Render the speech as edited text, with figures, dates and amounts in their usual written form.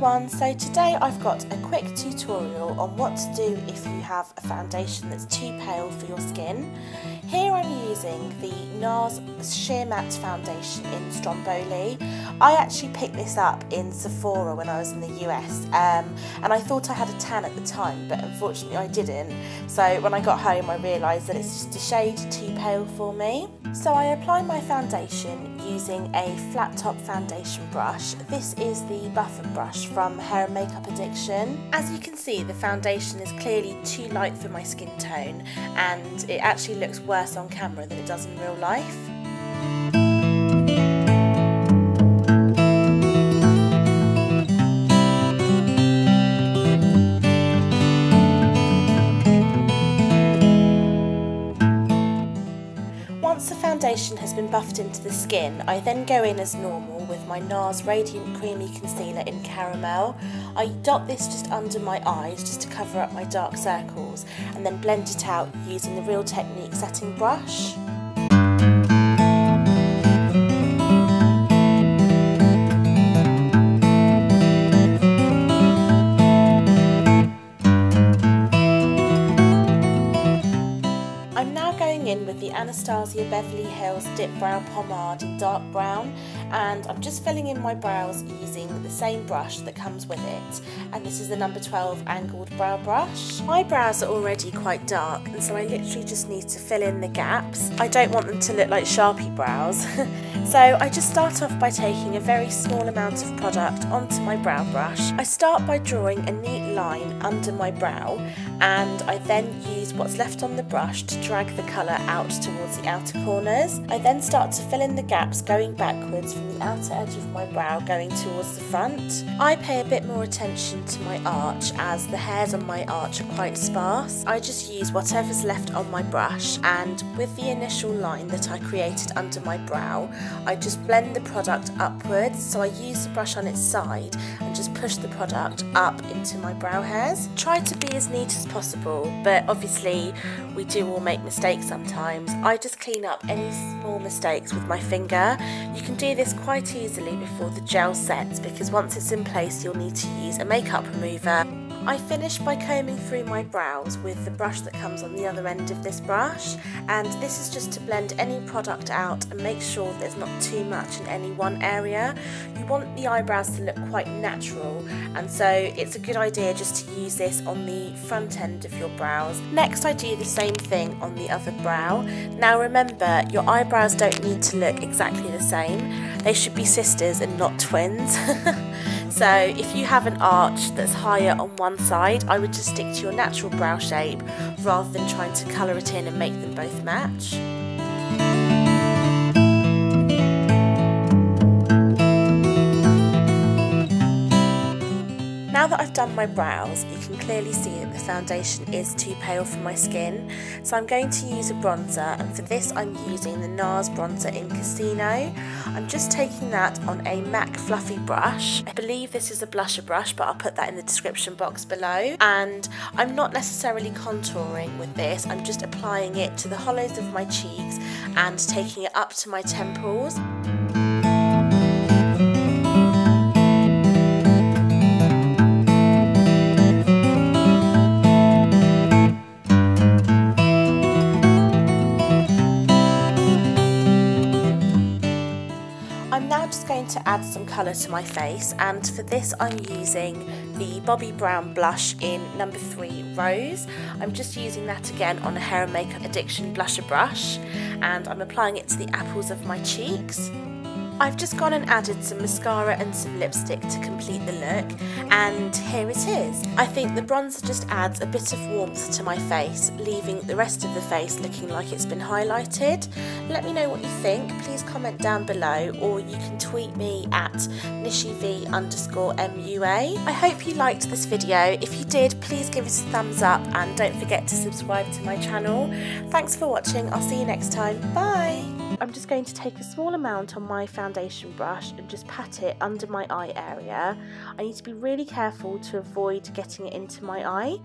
everyone, so today I've got a quick tutorial on what to do if you have a foundation that's too pale for your skin. Here I'm using the Nars Sheer Matte Foundation in Stromboli. I actually picked this up in Sephora when I was in the US and I thought I had a tan at the time, but unfortunately I didn't. So when I got home I realised that it's just a shade too pale for me. So I apply my foundation using a flat top foundation brush. This is the buffer brush from Hair and Makeup Addiction. As you can see, the foundation is clearly too light for my skin tone and it actually looks worse on camera than it does in real life. Once the foundation has been buffed into the skin, I then go in as normal with my Nars Radiant Creamy Concealer in Caramel. I dot this just under my eyes just to cover up my dark circles and then blend it out using the Real Technique setting brush. With the Anastasia Beverly Hills DipBrow Pomade in dark brown, and I'm just filling in my brows using the same brush that comes with it, and this is the number 12 angled brow brush. My brows are already quite dark and so I literally just need to fill in the gaps. I don't want them to look like Sharpie brows so I just start off by taking a very small amount of product onto my brow brush. I start by drawing a neat line under my brow and I then use what's left on the brush to drag the colour out towards the outer corners. I then start to fill in the gaps going backwards from the outer edge of my brow going towards the front. I pay a bit more attention to my arch as the hairs on my arch are quite sparse. I just use whatever's left on my brush, and with the initial line that I created under my brow, I just blend the product upwards, so I use the brush on its side and just push the product up into my brow hairs. Try to be as neat as possible, but obviously we do all make mistakes sometimes. I just clean up any small mistakes with my finger. You can do this quite easily before the gel sets because once it's in place you'll need to use a makeup remover. I finish by combing through my brows with the brush that comes on the other end of this brush, and this is just to blend any product out and make sure there's not too much in any one area. You want the eyebrows to look quite natural, and so it's a good idea just to use this on the front end of your brows. Next I do the same thing on the other brow. Now remember, your eyebrows don't need to look exactly the same. They should be sisters and not twins. So if you have an arch that's higher on one side, I would just stick to your natural brow shape rather than trying to colour it in and make them both match. Now that I've done my brows, you can clearly see that the foundation is too pale for my skin, so I'm going to use a bronzer, and for this I'm using the Nars bronzer in Casino. I'm just taking that on a MAC fluffy brush. I believe this is a blusher brush, but I'll put that in the description box below. And I'm not necessarily contouring with this, I'm just applying it to the hollows of my cheeks and taking it up to my temples. I'm now just going to add some colour to my face, and for this I'm using the Bobbi Brown blush in number 3 Rose. I'm just using that again on a Hair and Makeup Addiction blusher brush, and I'm applying it to the apples of my cheeks. I've just gone and added some mascara and some lipstick to complete the look, and here it is. I think the bronzer just adds a bit of warmth to my face, leaving the rest of the face looking like it's been highlighted. Let me know what you think, please comment down below, or you can tweet me at NishiV_MUA. I hope you liked this video. If you did, please give it a thumbs up and don't forget to subscribe to my channel. Thanks for watching, I'll see you next time, bye! I'm just going to take a small amount on my foundation brush and just pat it under my eye area. I need to be really careful to avoid getting it into my eye.